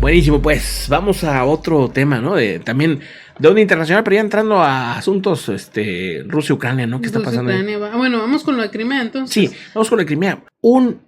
Buenísimo, pues vamos a otro tema, ¿no? También de onda internacional, pero ya entrando a asuntos, Rusia-Ucrania, ¿no? ¿Qué está pasando ahí? Bueno, vamos con lo de Crimea, entonces. Sí, vamos con lo de Crimea. Un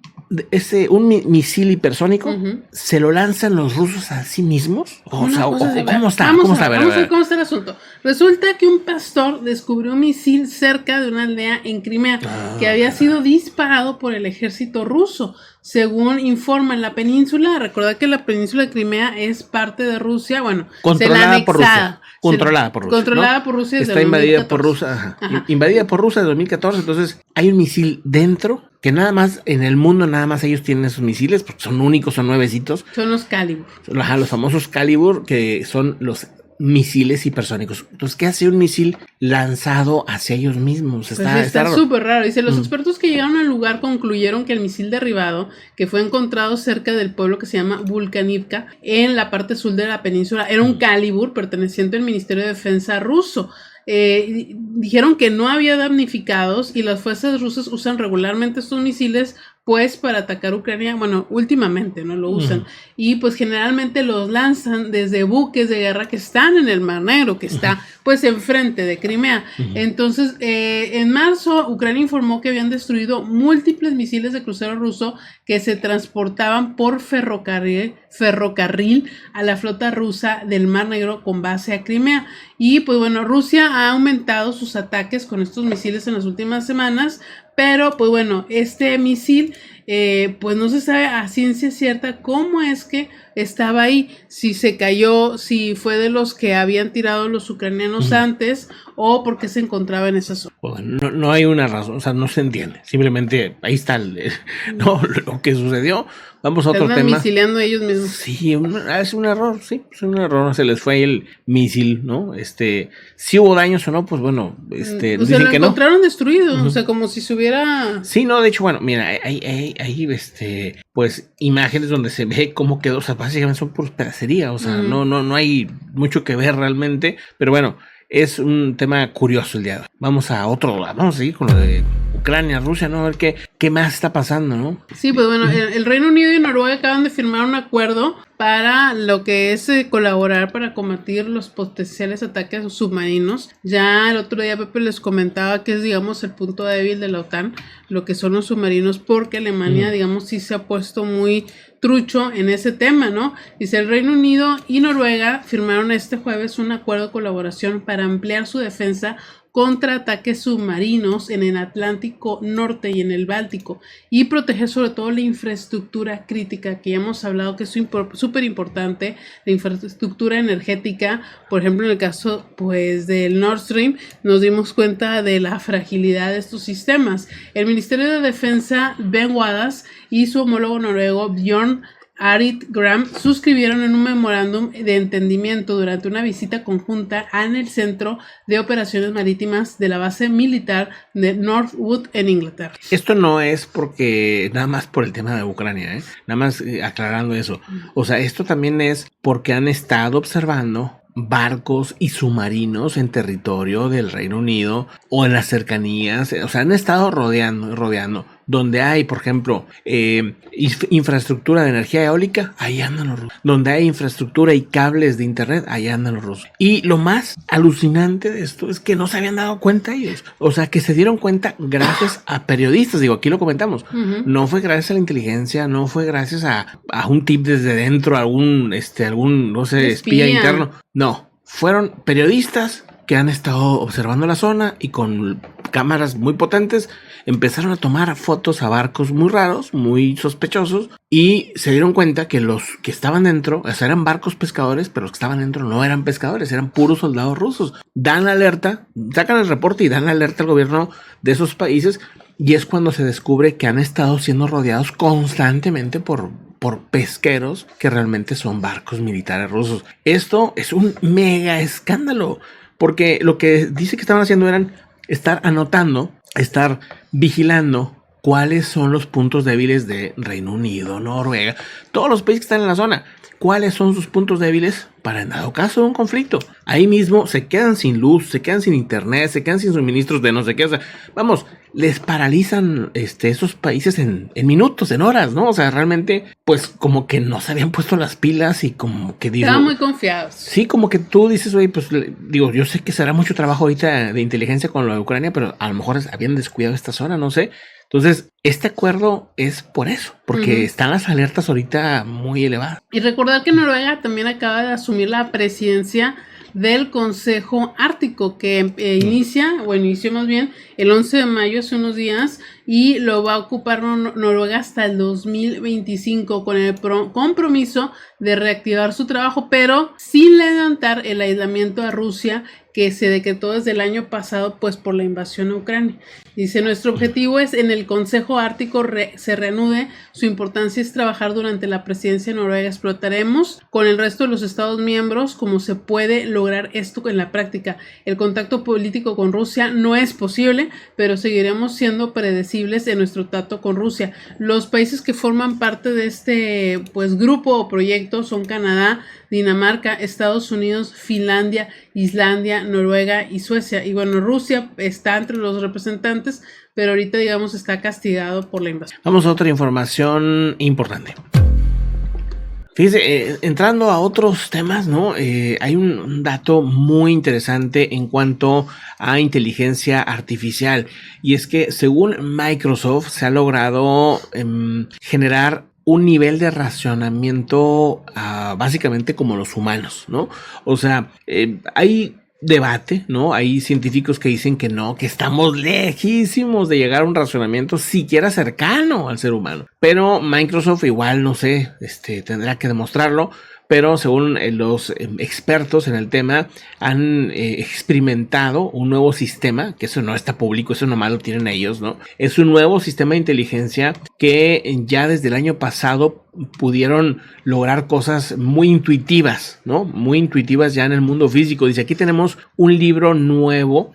misil hipersónico, ¿se lo lanzan los rusos a sí mismos? ¿Cómo está? Vamos a ver cómo está el asunto. Resulta que un pastor descubrió un misil cerca de una aldea en Crimea que había sido disparado por el ejército ruso. Según informa en la península, recordad que la península de Crimea es parte de Rusia, bueno, controlada por Rusia. Controlada por Rusia. Controlada por Rusia desde está invadida 2014. por Rusia. Invadida por Rusia desde 2014. Entonces, hay un misil dentro que nada más en el mundo, nada más ellos tienen esos misiles porque son únicos, son nuevecitos. Son los Calibur. Los famosos Calibur, que son los misiles hipersónicos. Entonces, ¿qué hace un misil lanzado hacia ellos mismos? Está súper raro. Dice, los expertos que llegaron al lugar concluyeron que el misil derribado, que fue encontrado cerca del pueblo que se llama Vulkanivka, en la parte sur de la península, era un Calibur perteneciente al Ministerio de Defensa ruso. Dijeron que no había damnificados y las fuerzas rusas usan regularmente estos misiles pues para atacar Ucrania, bueno, últimamente no lo usan, y pues generalmente los lanzan desde buques de guerra que están en el Mar Negro, que está pues enfrente de Crimea. Entonces, en marzo, Ucrania informó que habían destruido múltiples misiles de crucero ruso que se transportaban por ferrocarril a la flota rusa del Mar Negro con base a Crimea. Y pues bueno, Rusia ha aumentado sus ataques con estos misiles en las últimas semanas, pero pues bueno, este misil pues no se sabe a ciencia cierta cómo es que estaba ahí, si se cayó, si fue de los que habían tirado los ucranianos antes o porque se encontraba en esa zona. Bueno, no hay una razón, o sea, no se entiende, simplemente ahí está lo que sucedió. Vamos a otro tema. Están misiliando ellos mismos. Sí, es un error, se les fue el misil, ¿no? Si hubo daños o no, pues bueno, o sea, lo encontraron destruido, o sea, como si se hubiera... Sí, no, de hecho, bueno, mira, hay pues imágenes donde se ve cómo quedó, o sea, básicamente son por pedacería, o sea, no hay mucho que ver realmente, pero bueno, es un tema curioso el día de hoy. Vamos a seguir con lo de Ucrania, Rusia, ¿no? A ver qué más está pasando, ¿no? Sí, pues bueno, el Reino Unido y Noruega acaban de firmar un acuerdo para lo que es colaborar para combatir los potenciales ataques submarinos. Ya el otro día Pepe les comentaba que es, digamos, el punto débil de la OTAN, lo que son los submarinos, porque Alemania, digamos, sí se ha puesto muy trucho en ese tema, ¿no? Dice, el Reino Unido y Noruega firmaron este jueves un acuerdo de colaboración para ampliar su defensa contra ataques submarinos en el Atlántico Norte y en el Báltico y proteger sobre todo la infraestructura crítica que ya hemos hablado que es súper importante, la infraestructura energética. Por ejemplo, en el caso pues del Nord Stream nos dimos cuenta de la fragilidad de estos sistemas. El Ministerio de Defensa, Ben Wadas, y su homólogo noruego Bjørn Arit Gram suscribieron en un memorándum de entendimiento durante una visita conjunta en el Centro de Operaciones Marítimas de la base militar de Northwood en Inglaterra. Esto no es porque nada más por el tema de Ucrania, nada más aclarando eso. O sea, esto también es porque han estado observando barcos y submarinos en territorio del Reino Unido o en las cercanías, o sea, han estado rodeando. Donde hay, por ejemplo, infraestructura de energía eólica, ahí andan los rusos. Donde hay infraestructura y cables de internet, ahí andan los rusos. Y lo más alucinante de esto es que no se habían dado cuenta ellos. O sea, que se dieron cuenta gracias a periodistas. Digo, aquí lo comentamos. No fue gracias a la inteligencia, no fue gracias a un tip desde dentro, algún, no sé, espía interno. No, fueron periodistas que han estado observando la zona y con cámaras muy potentes empezaron a tomar fotos a barcos muy raros, muy sospechosos, y se dieron cuenta que los que estaban dentro, o sea, eran barcos pescadores, pero los que estaban dentro no eran pescadores, eran puros soldados rusos. Dan la alerta, sacan el reporte y dan la alerta al gobierno de esos países, y es cuando se descubre que han estado siendo rodeados constantemente por pesqueros que realmente son barcos militares rusos. Esto es un mega escándalo, porque lo que dice que estaban haciendo eran estar anotando, estar vigilando cuáles son los puntos débiles de Reino Unido, Noruega, todos los países que están en la zona. cuáles son sus puntos débiles para en dado caso de un conflicto. Ahí mismo se quedan sin luz, se quedan sin internet, se quedan sin suministros de no sé qué. O sea, vamos, les paralizan esos países en minutos, en horas, ¿no? O sea, realmente, pues como que no se habían puesto las pilas y como que estaban muy confiados. Sí, como que tú dices, oye, pues digo, yo sé que será mucho trabajo ahorita de inteligencia con lo de Ucrania, pero a lo mejor habían descuidado esta zona, no sé. Entonces, este acuerdo es por eso, porque están las alertas ahorita muy elevadas. Y recordar que Noruega también acaba de asumir la presidencia del Consejo Ártico, que inició más bien el 11 de mayo, hace unos días, y lo va a ocupar Noruega hasta el 2025 con el compromiso de reactivar su trabajo, pero sin levantar el aislamiento a Rusia que se decretó desde el año pasado, pues por la invasión a Ucrania. Dice, nuestro objetivo es en el Consejo Ártico se reanude, su importancia es trabajar durante la presidencia noruega, explotaremos con el resto de los estados miembros cómo se puede lograr esto en la práctica. El contacto político con Rusia no es posible, pero seguiremos siendo predecibles en nuestro trato con Rusia. Los países que forman parte de este grupo o proyecto son Canadá, Dinamarca, Estados Unidos, Finlandia, Islandia, Noruega y Suecia. Y bueno, Rusia está entre los representantes, pero ahorita digamos está castigado por la invasión. Vamos a otra información importante. Fíjese, entrando a otros temas, ¿no? Hay un dato muy interesante en cuanto a inteligencia artificial, y es que según Microsoft se ha logrado generar un nivel de racionamiento básicamente como los humanos, ¿no? O sea, hay debate, ¿no? Hay científicos que dicen que no, que estamos lejísimos de llegar a un racionamiento siquiera cercano al ser humano. Pero Microsoft igual, no sé, tendrá que demostrarlo. Pero según los expertos en el tema, han experimentado un nuevo sistema, que eso no está público, eso nomás lo tienen ellos, ¿no? Es un nuevo sistema de inteligencia que ya desde el año pasado pudieron lograr cosas muy intuitivas, ¿no? Muy intuitivas ya en el mundo físico. Dice, aquí tenemos un libro nuevo,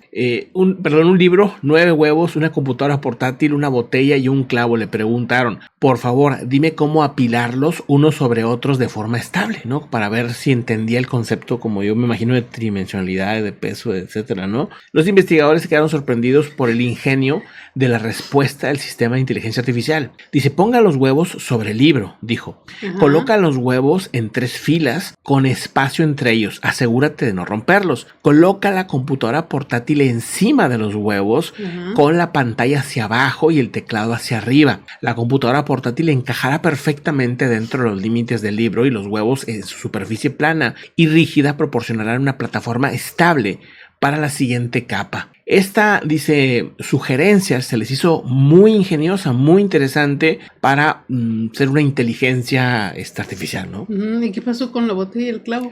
un libro, 9 huevos, una computadora portátil, una botella y un clavo. Le preguntaron, por favor, dime cómo apilarlos unos sobre otros de forma estable, ¿no? Para ver si entendía el concepto, como yo me imagino, de tridimensionalidad, de peso, etcétera, ¿no? Los investigadores se quedaron sorprendidos por el ingenio de la respuesta del sistema de inteligencia artificial. Dice, ponga los huevos sobre el libro, dijo. Coloca los huevos en 3 filas con espacio entre ellos. Asegúrate de no romperlos. Coloca la computadora portátil encima de los huevos con la pantalla hacia abajo y el teclado hacia arriba. La computadora portátil encajará perfectamente dentro de los límites del libro y los huevos en su superficie plana y rígida proporcionarán una plataforma estable para la siguiente capa. Esta, dice, sugerencia se les hizo muy ingeniosa, muy interesante para ser una inteligencia artificial, ¿no? ¿Y qué pasó con la botella y el clavo?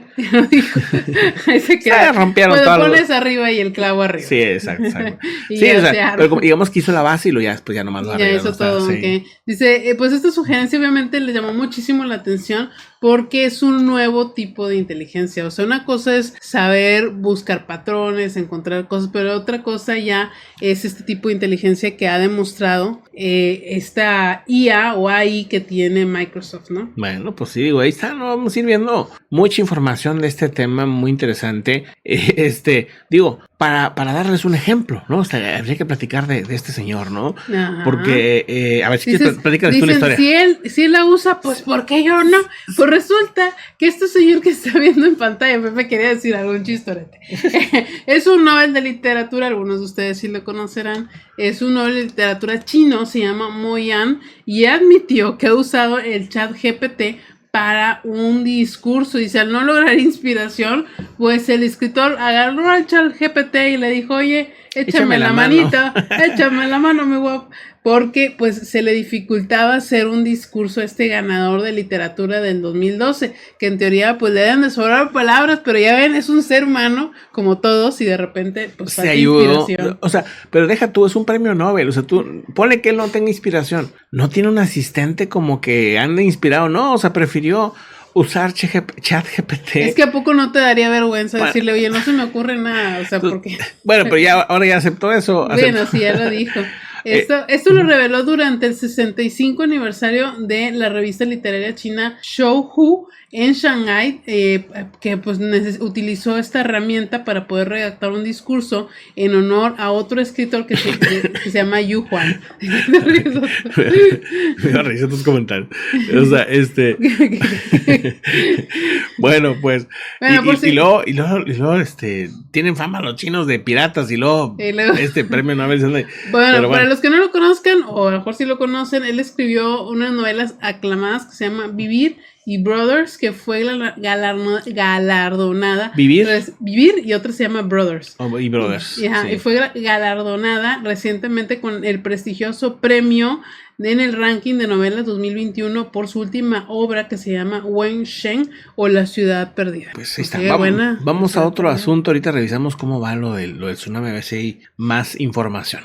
Ahí se queda. Rompieron todo. Lo pones arriba y el clavo arriba. Sí, exacto. Sí, o sea, pero digamos que hizo la base y lo ya después ya nomás lo arregla. Ya hizo todo, sí. Okay. Dice, pues esta sugerencia obviamente le llamó muchísimo la atención porque es un nuevo tipo de inteligencia. O sea, una cosa es saber buscar patrones, encontrar cosas, pero otra cosa ya es este tipo de inteligencia que ha demostrado esta IA o AI que tiene Microsoft, ¿no? Bueno, pues sí, digo, ahí está, ¿no? Vamos a ir viendo mucha información de este tema muy interesante. Digo, para darles un ejemplo, ¿no? O sea, habría que platicar de este señor, ¿no? Ajá. Porque, a ver, si quieres platicar tú la historia. Si él la usa, pues, ¿por qué yo no? Pues resulta que este señor que está viendo en pantalla, Pepe quería decir algún chistorete. Es un Nobel de literatura, algunos de ustedes sí lo conocerán. Es un Nobel de literatura chino, se llama Mo Yan, y admitió que ha usado el chat GPT para un discurso. Dice, al no lograr inspiración, pues el escritor agarró al chat GPT y le dijo, oye, échame la manita, échame la mano, mi guapo. Porque pues se le dificultaba hacer un discurso a este ganador de literatura del 2012, que en teoría pues le deben de sobrar palabras, pero ya ven, es un ser humano como todos y de repente pues falta inspiración. O sea, pero deja tú, es un premio Nobel, o sea, tú ponle que él no tenga inspiración, no tiene un asistente como que ande inspirado, no, o sea, prefirió usar chat GPT. Es que a poco no te daría vergüenza decirle, oye, no se me ocurre nada, o sea, porque... Bueno, pero ya ahora ya aceptó eso. Bueno, sí, ya lo dijo. Esto lo reveló durante el 65 aniversario de la revista literaria china Shouhu en Shanghái, que pues utilizó esta herramienta para poder redactar un discurso en honor a otro escritor que se llama Yu Huan. Me da risa tus comentarios. O sea, bueno, pues. Y luego, tienen fama los chinos de piratas y luego este premio Nobel. Bueno, para los que no lo conozcan, o a lo mejor sí lo conocen, él escribió unas novelas aclamadas que se llama Vivir y Brothers, que fue galardonada. ¿Vivir? Vivir, y otra se llama Brothers. Y Brothers. Sí. Y fue galardonada recientemente con el prestigioso premio en el ranking de novelas 2021 por su última obra que se llama Wen Shen o La ciudad perdida. Pues ahí está. Vamos a otro asunto. Ahorita revisamos cómo va lo del tsunami, a ver si hay más información.